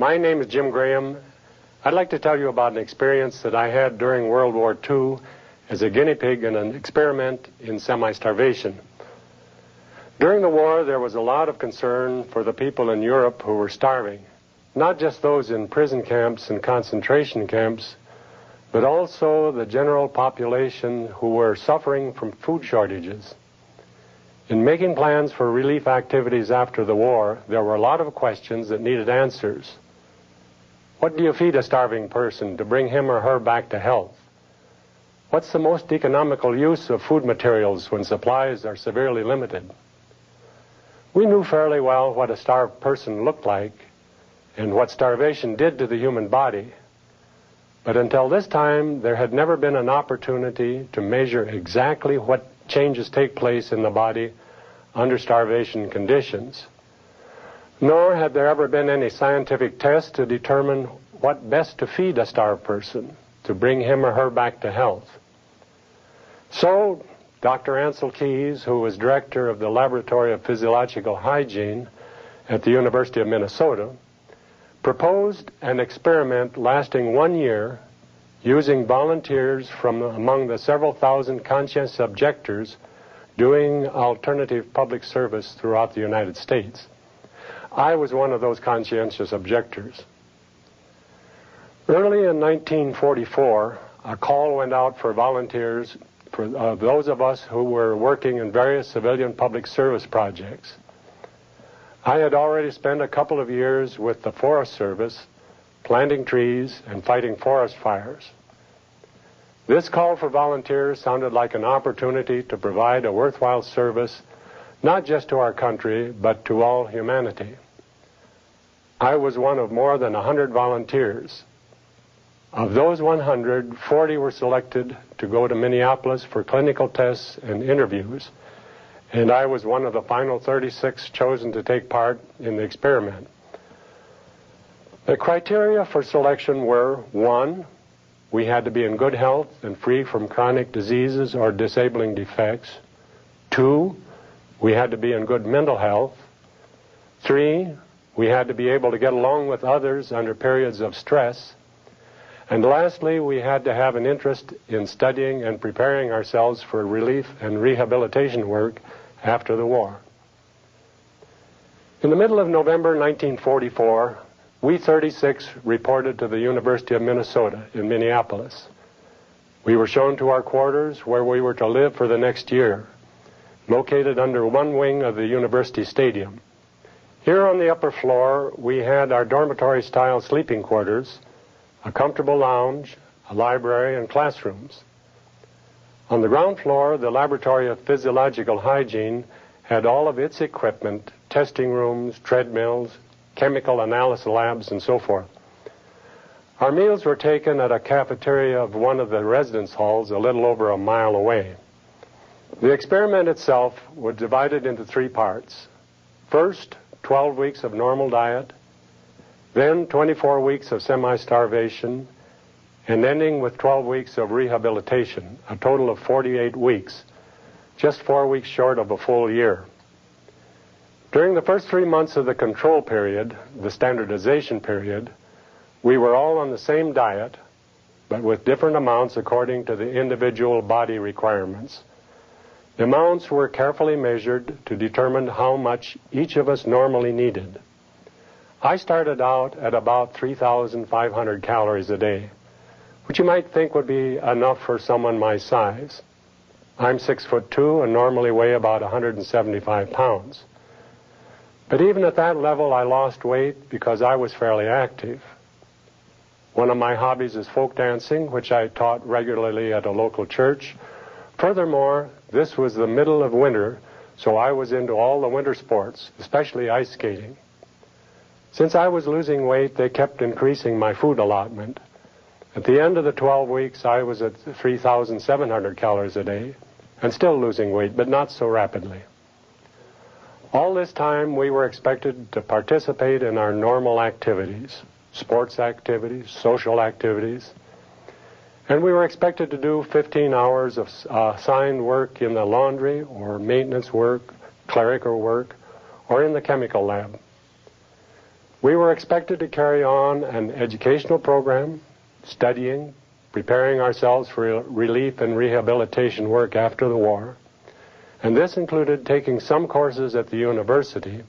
My name is Jim Graham. I'd like to tell you about an experience that I had during World War II as a guinea pig in an experiment in semi-starvation. During the war, there was a lot of concern for the people in Europe who were starving, not just those in prison camps and concentration camps, but also the general population who were suffering from food shortages. In making plans for relief activities after the war, there were a lot of questions that needed answers. What do you feed a starving person to bring him or her back to health? What's the most economical use of food materials when supplies are severely limited? We knew fairly well what a starved person looked like and what starvation did to the human body. But until this time, there had never been an opportunity to measure exactly what changes take place in the body under starvation conditions. Nor had there ever been any scientific test to determine what best to feed a starved person to bring him or her back to health. So, Dr. Ansel Keys, who was director of the Laboratory of Physiological Hygiene at the University of Minnesota, proposed an experiment lasting 1 year using volunteers from among the several thousand conscientious objectors doing alternative public service throughout the United States. I was one of those conscientious objectors. Early in 1944, a call went out for volunteers for those of us who were working in various civilian public service projects. I had already spent a couple of years with the Forest Service, planting trees and fighting forest fires. This call for volunteers sounded like an opportunity to provide a worthwhile service, not just to our country, but to all humanity. I was one of more than 100 volunteers. Of those 100, 40 were selected to go to Minneapolis for clinical tests and interviews, and I was one of the final 36 chosen to take part in the experiment. The criteria for selection were: 1, we had to be in good health and free from chronic diseases or disabling defects. 2, we had to be in good mental health. 3, we had to be able to get along with others under periods of stress. And lastly, we had to have an interest in studying and preparing ourselves for relief and rehabilitation work after the war. In the middle of November 1944, we 36 reported to the University of Minnesota in Minneapolis. We were shown to our quarters where we were to live for the next year, located under one wing of the university stadium. Here on the upper floor, we had our dormitory-style sleeping quarters, a comfortable lounge, a library, and classrooms. On the ground floor, the Laboratory of Physiological Hygiene had all of its equipment, testing rooms, treadmills, chemical analysis labs, and so forth. Our meals were taken at a cafeteria of one of the residence halls a little over a mile away. The experiment itself was divided into 3 parts. First, 12 weeks of normal diet, then 24 weeks of semi-starvation, and ending with 12 weeks of rehabilitation, a total of 48 weeks, just 4 weeks short of a full year. During the first 3 months of the control period, the standardization period, we were all on the same diet, but with different amounts according to the individual body requirements. The amounts were carefully measured to determine how much each of us normally needed. I started out at about 3,500 calories a day, which you might think would be enough for someone my size. I'm 6'2" and normally weigh about 175 pounds. But even at that level, I lost weight because I was fairly active. One of my hobbies is folk dancing, which I taught regularly at a local church. Furthermore, this was the middle of winter, so I was into all the winter sports, especially ice skating. Since I was losing weight, they kept increasing my food allotment. At the end of the 12 weeks, I was at 3,700 calories a day, and still losing weight, but not so rapidly. All this time, we were expected to participate in our normal activities, sports activities, social activities, and we were expected to do 15 hours of assigned work in the laundry or maintenance work, clerical work, or in the chemical lab. We were expected to carry on an educational program, studying, preparing ourselves for relief and rehabilitation work after the war, and this included taking some courses at the university,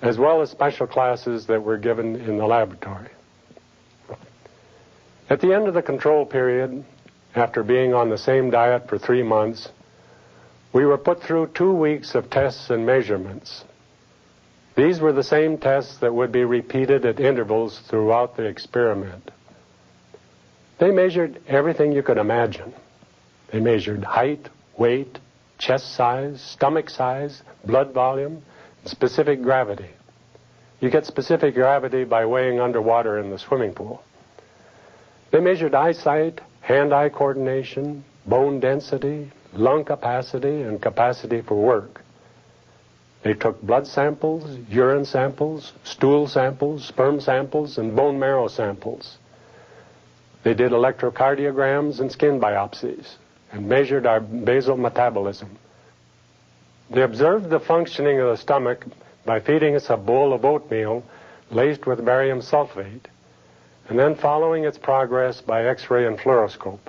as well as special classes that were given in the laboratory. At the end of the control period, after being on the same diet for 3 months, we were put through 2 weeks of tests and measurements. These were the same tests that would be repeated at intervals throughout the experiment. They measured everything you could imagine. They measured height, weight, chest size, stomach size, blood volume, and specific gravity. You get specific gravity by weighing underwater in the swimming pool. They measured eyesight, hand-eye coordination, bone density, lung capacity, and capacity for work. They took blood samples, urine samples, stool samples, sperm samples, and bone marrow samples. They did electrocardiograms and skin biopsies and measured our basal metabolism. They observed the functioning of the stomach by feeding us a bowl of oatmeal laced with barium sulfate, and then following its progress by X-ray and fluoroscope.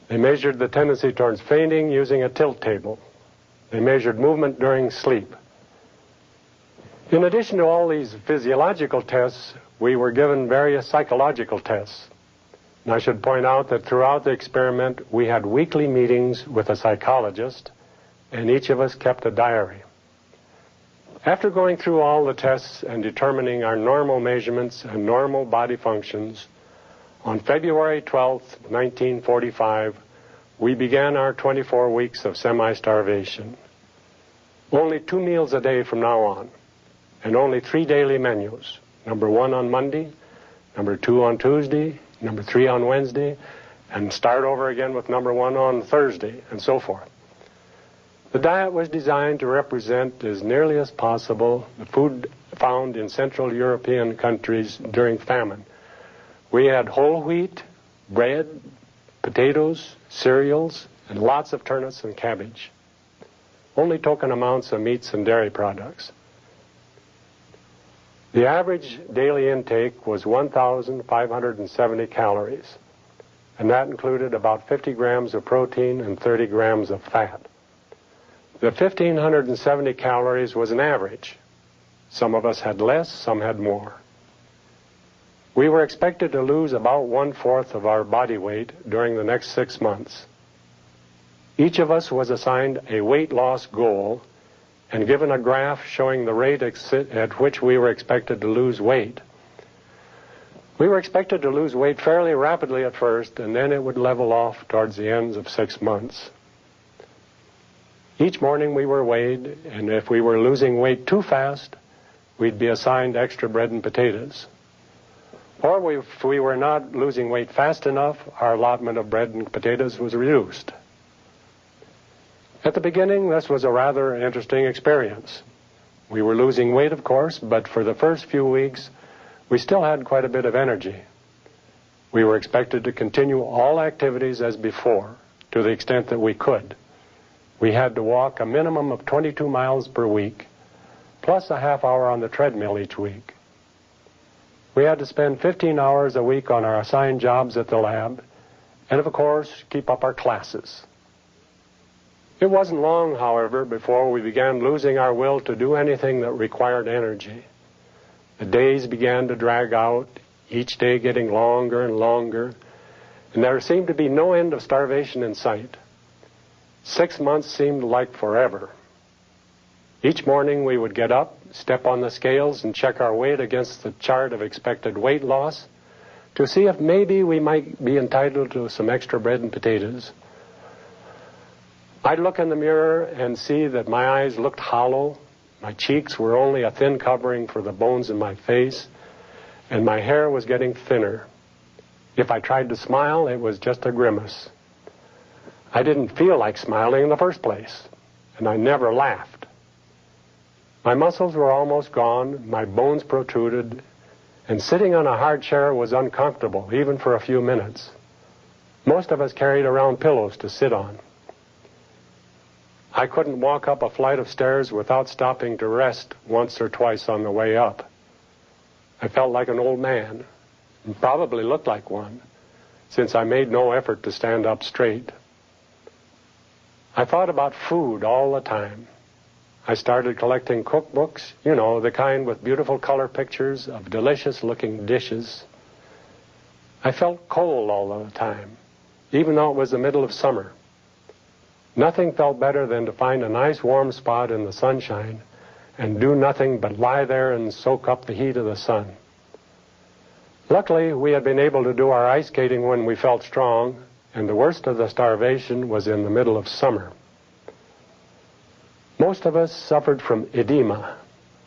They measured the tendency towards fainting using a tilt table. They measured movement during sleep. In addition to all these physiological tests, we were given various psychological tests. And I should point out that throughout the experiment, we had weekly meetings with a psychologist, and each of us kept a diary. After going through all the tests and determining our normal measurements and normal body functions, on February 12, 1945, we began our 24 weeks of semi-starvation. Only 2 meals a day from now on, and only 3 daily menus. Number 1 on Monday, number 2 on Tuesday, number 3 on Wednesday, and start over again with number 1 on Thursday, and so forth. The diet was designed to represent as nearly as possible the food found in Central European countries during famine. We had whole wheat, bread, potatoes, cereals, and lots of turnips and cabbage. Only token amounts of meats and dairy products. The average daily intake was 1,570 calories, and that included about 50 grams of protein and 30 grams of fat. The 1,570 calories was an average. Some of us had less, some had more. We were expected to lose about 1/4 of our body weight during the next 6 months. Each of us was assigned a weight loss goal and given a graph showing the rate at which we were expected to lose weight. We were expected to lose weight fairly rapidly at first, and then it would level off towards the ends of 6 months. Each morning we were weighed, and if we were losing weight too fast, we'd be assigned extra bread and potatoes. Or if we were not losing weight fast enough, our allotment of bread and potatoes was reduced. At the beginning, this was a rather interesting experience. We were losing weight, of course, but for the first few weeks, we still had quite a bit of energy. We were expected to continue all activities as before, to the extent that we could. We had to walk a minimum of 22 miles per week, plus a half hour on the treadmill each week. We had to spend 15 hours a week on our assigned jobs at the lab, and of course, keep up our classes. It wasn't long, however, before we began losing our will to do anything that required energy. The days began to drag out, each day getting longer and longer, and there seemed to be no end of starvation in sight. 6 months seemed like forever. Each morning we would get up, step on the scales, and check our weight against the chart of expected weight loss to see if maybe we might be entitled to some extra bread and potatoes. I'd look in the mirror and see that my eyes looked hollow, my cheeks were only a thin covering for the bones in my face, and my hair was getting thinner. If I tried to smile, it was just a grimace. I didn't feel like smiling in the first place, and I never laughed. My muscles were almost gone, my bones protruded, and sitting on a hard chair was uncomfortable, even for a few minutes. Most of us carried around pillows to sit on. I couldn't walk up a flight of stairs without stopping to rest once or twice on the way up. I felt like an old man, and probably looked like one, since I made no effort to stand up straight. I thought about food all the time. I started collecting cookbooks, you know, the kind with beautiful color pictures of delicious-looking dishes. I felt cold all the time, even though it was the middle of summer. Nothing felt better than to find a nice warm spot in the sunshine and do nothing but lie there and soak up the heat of the sun. Luckily, we had been able to do our ice skating when we felt strong, and the worst of the starvation was in the middle of summer. Most of us suffered from edema,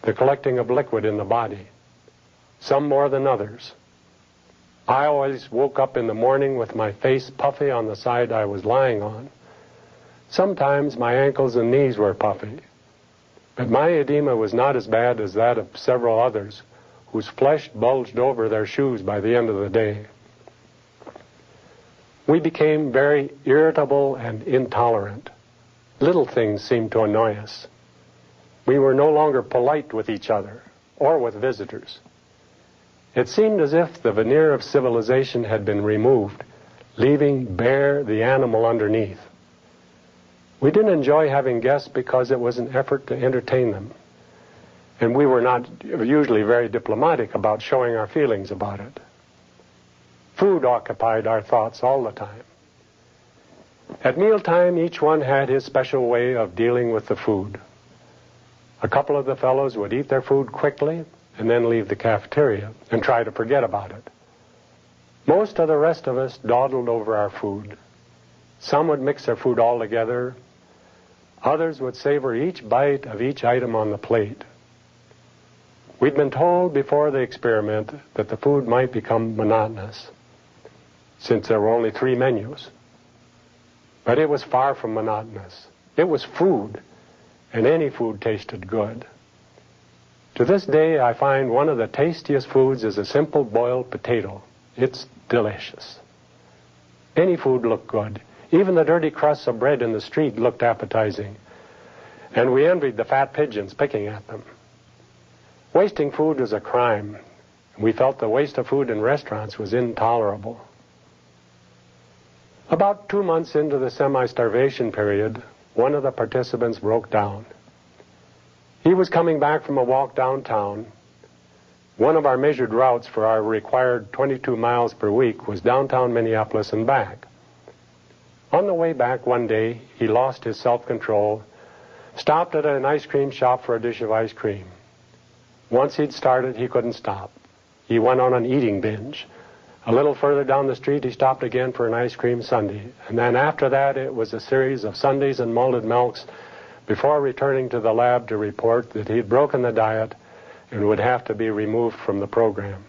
the collecting of liquid in the body, some more than others. I always woke up in the morning with my face puffy on the side I was lying on. Sometimes my ankles and knees were puffy, but my edema was not as bad as that of several others whose flesh bulged over their shoes by the end of the day. We became very irritable and intolerant. Little things seemed to annoy us. We were no longer polite with each other or with visitors. It seemed as if the veneer of civilization had been removed, leaving bare the animal underneath. We didn't enjoy having guests because it was an effort to entertain them, and we were not usually very diplomatic about showing our feelings about it. Food occupied our thoughts all the time. At mealtime, each one had his special way of dealing with the food. A couple of the fellows would eat their food quickly and then leave the cafeteria and try to forget about it. Most of the rest of us dawdled over our food. Some would mix their food all together. Others would savor each bite of each item on the plate. We'd been told before the experiment that the food might become monotonous, since there were only 3 menus. But it was far from monotonous. It was food, and any food tasted good. To this day, I find one of the tastiest foods is a simple boiled potato. It's delicious. Any food looked good. Even the dirty crusts of bread in the street looked appetizing, and we envied the fat pigeons picking at them. Wasting food was a crime. We felt the waste of food in restaurants was intolerable. About 2 months into the semi-starvation period, one of the participants broke down. He was coming back from a walk downtown. One of our measured routes for our required 22 miles per week was downtown Minneapolis and back. On the way back one day, he lost his self-control, stopped at an ice cream shop for a dish of ice cream. Once he'd started, he couldn't stop. He went on an eating binge. A little further down the street, he stopped again for an ice cream sundae. And then after that, it was a series of sundaes and malted milks before returning to the lab to report that he'd broken the diet and would have to be removed from the program.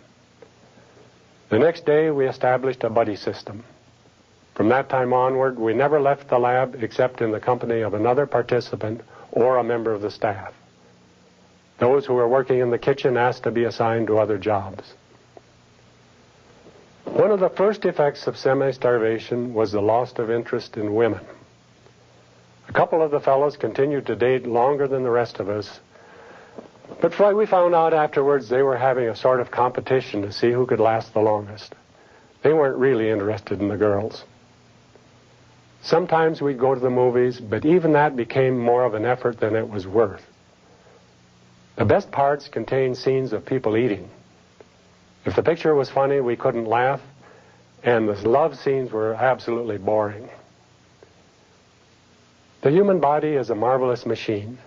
The next day, we established a buddy system. From that time onward, we never left the lab except in the company of another participant or a member of the staff. Those who were working in the kitchen asked to be assigned to other jobs. One of the first effects of semi-starvation was the loss of interest in women. A couple of the fellows continued to date longer than the rest of us, but we found out afterwards they were having a sort of competition to see who could last the longest. They weren't really interested in the girls. Sometimes we'd go to the movies, but even that became more of an effort than it was worth. The best parts contained scenes of people eating. If the picture was funny, we couldn't laugh, and the love scenes were absolutely boring. The human body is a marvelous machine.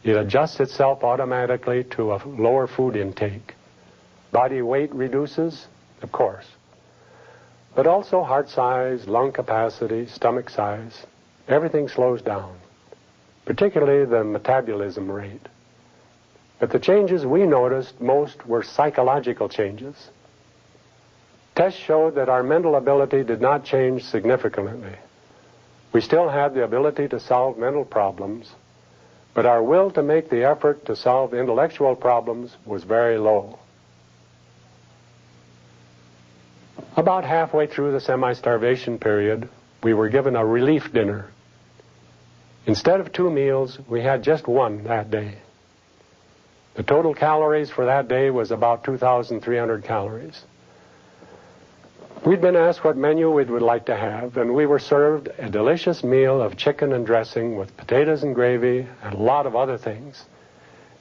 It adjusts itself automatically to a lower food intake. Body weight reduces, of course, but also heart size, lung capacity, stomach size. Everything slows down, particularly the metabolism rate. But the changes we noticed most were psychological changes. Tests showed that our mental ability did not change significantly. We still had the ability to solve mental problems, but our will to make the effort to solve intellectual problems was very low. About halfway through the semi-starvation period, we were given a relief dinner. Instead of 2 meals, we had just one that day. The total calories for that day was about 2,300 calories. We'd been asked what menu we would like to have, and we were served a delicious meal of chicken and dressing with potatoes and gravy and a lot of other things.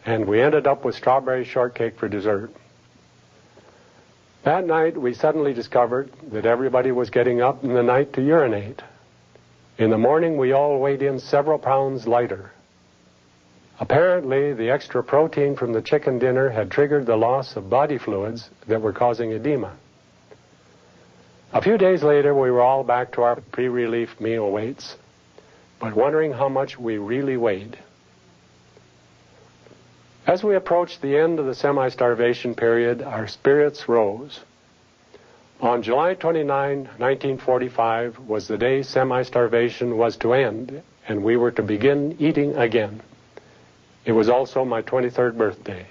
And we ended up with strawberry shortcake for dessert. That night, we suddenly discovered that everybody was getting up in the night to urinate. In the morning, we all weighed in several pounds lighter. Apparently, the extra protein from the chicken dinner had triggered the loss of body fluids that were causing edema. A few days later, we were all back to our pre-relief meal weights, but wondering how much we really weighed. As we approached the end of the semi-starvation period, our spirits rose. On July 29, 1945, was the day semi-starvation was to end, and we were to begin eating again. It was also my 23rd birthday.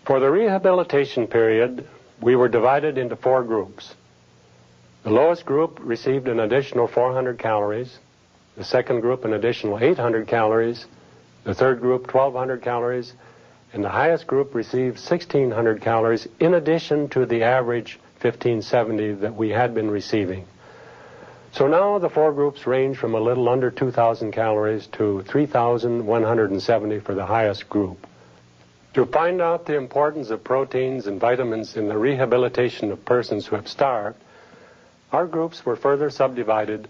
For the rehabilitation period, we were divided into 4 groups. The lowest group received an additional 400 calories, the second group an additional 800 calories, the third group 1,200 calories, and the highest group received 1,600 calories in addition to the average 1,570 that we had been receiving. So now the 4 groups range from a little under 2,000 calories to 3,170 for the highest group. To find out the importance of proteins and vitamins in the rehabilitation of persons who have starved, our groups were further subdivided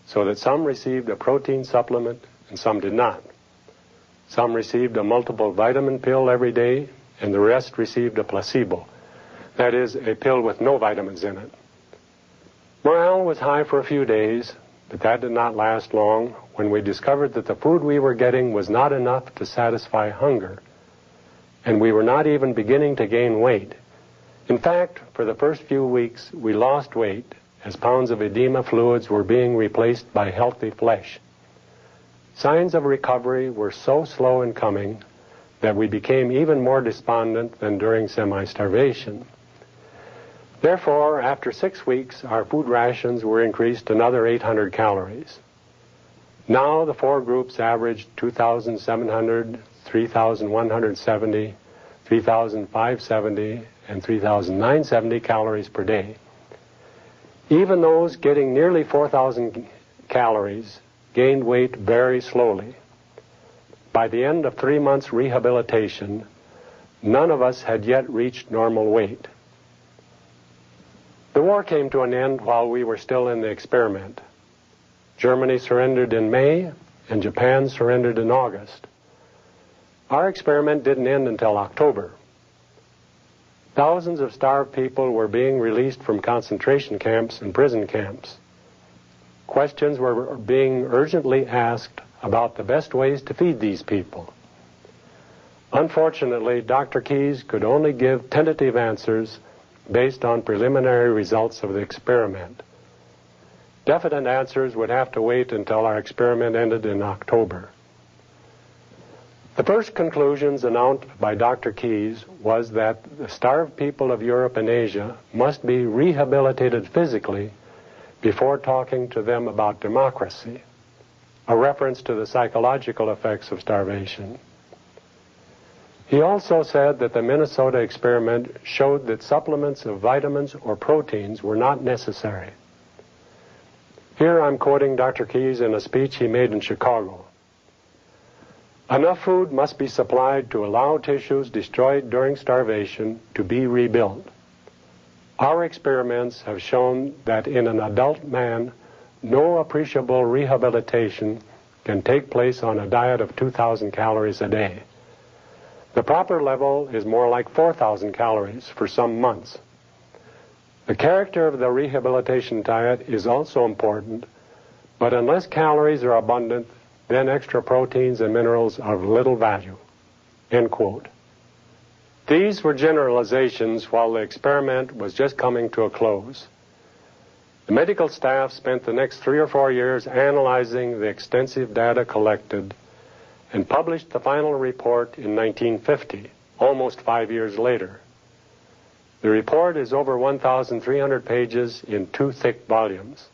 so that some received a protein supplement and some did not. Some received a multiple vitamin pill every day, and the rest received a placebo. That is, a pill with no vitamins in it. Morale was high for a few days, but that did not last long when we discovered that the food we were getting was not enough to satisfy hunger, and we were not even beginning to gain weight. In fact, for the first few weeks, we lost weight as pounds of edema fluids were being replaced by healthy flesh. Signs of recovery were so slow in coming that we became even more despondent than during semi-starvation. Therefore, after 6 weeks, our food rations were increased another 800 calories. Now the 4 groups averaged 2,700, 3,170, 3,570, and 3,970 calories per day. Even those getting nearly 4,000 calories gained weight very slowly. By the end of 3 months' rehabilitation, none of us had yet reached normal weight. The war came to an end while we were still in the experiment. Germany surrendered in May, and Japan surrendered in August. Our experiment didn't end until October. Thousands of starved people were being released from concentration camps and prison camps. Questions were being urgently asked about the best ways to feed these people. Unfortunately, Dr. Keyes could only give tentative answers based on preliminary results of the experiment. Definite answers would have to wait until our experiment ended in October. The first conclusions announced by Dr. Keyes was that the starved people of Europe and Asia must be rehabilitated physically before talking to them about democracy, a reference to the psychological effects of starvation. He also said that the Minnesota experiment showed that supplements of vitamins or proteins were not necessary. Here I'm quoting Dr. Keyes in a speech he made in Chicago. Enough food must be supplied to allow tissues destroyed during starvation to be rebuilt. Our experiments have shown that in an adult man, no appreciable rehabilitation can take place on a diet of 2,000 calories a day. The proper level is more like 4,000 calories for some months. The character of the rehabilitation diet is also important, but unless calories are abundant, then extra proteins and minerals are of little value." End quote. These were generalizations while the experiment was just coming to a close. The medical staff spent the next 3 or 4 years analyzing the extensive data collected and published the final report in 1950, almost 5 years later. The report is over 1,300 pages in 2 thick volumes.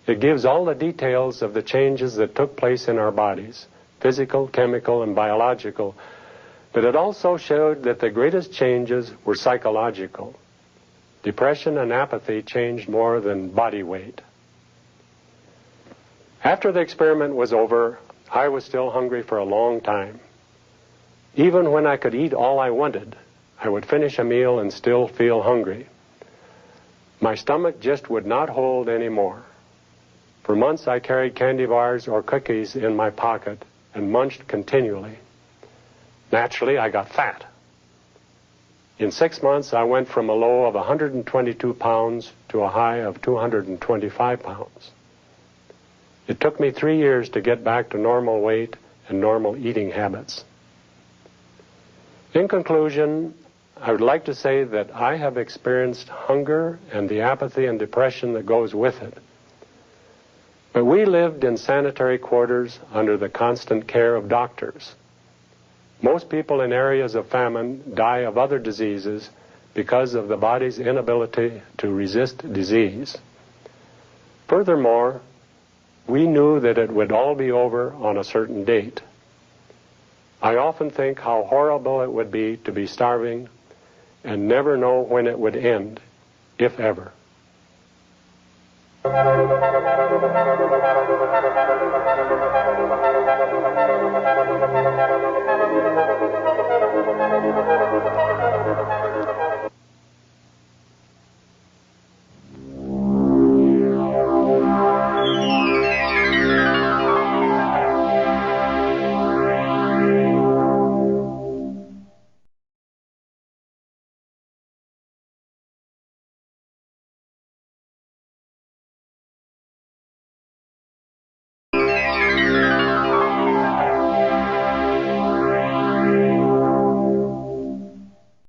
It gives all the details of the changes that took place in our bodies, physical, chemical, and biological, But it also showed that the greatest changes were psychological. Depression and apathy changed more than body weight. After the experiment was over, I was still hungry for a long time. Even when I could eat all I wanted, I would finish a meal and still feel hungry. My stomach just would not hold anymore. For months I carried candy bars or cookies in my pocket and munched continually. Naturally, I got fat. In 6 months, I went from a low of 122 pounds to a high of 225 pounds. It took me 3 years to get back to normal weight and normal eating habits. In conclusion, I would like to say that I have experienced hunger and the apathy and depression that goes with it. But we lived in sanitary quarters under the constant care of doctors. Most people in areas of famine die of other diseases because of the body's inability to resist disease. Furthermore, we knew that it would all be over on a certain date. I often think how horrible it would be to be starving and never know when it would end, if ever.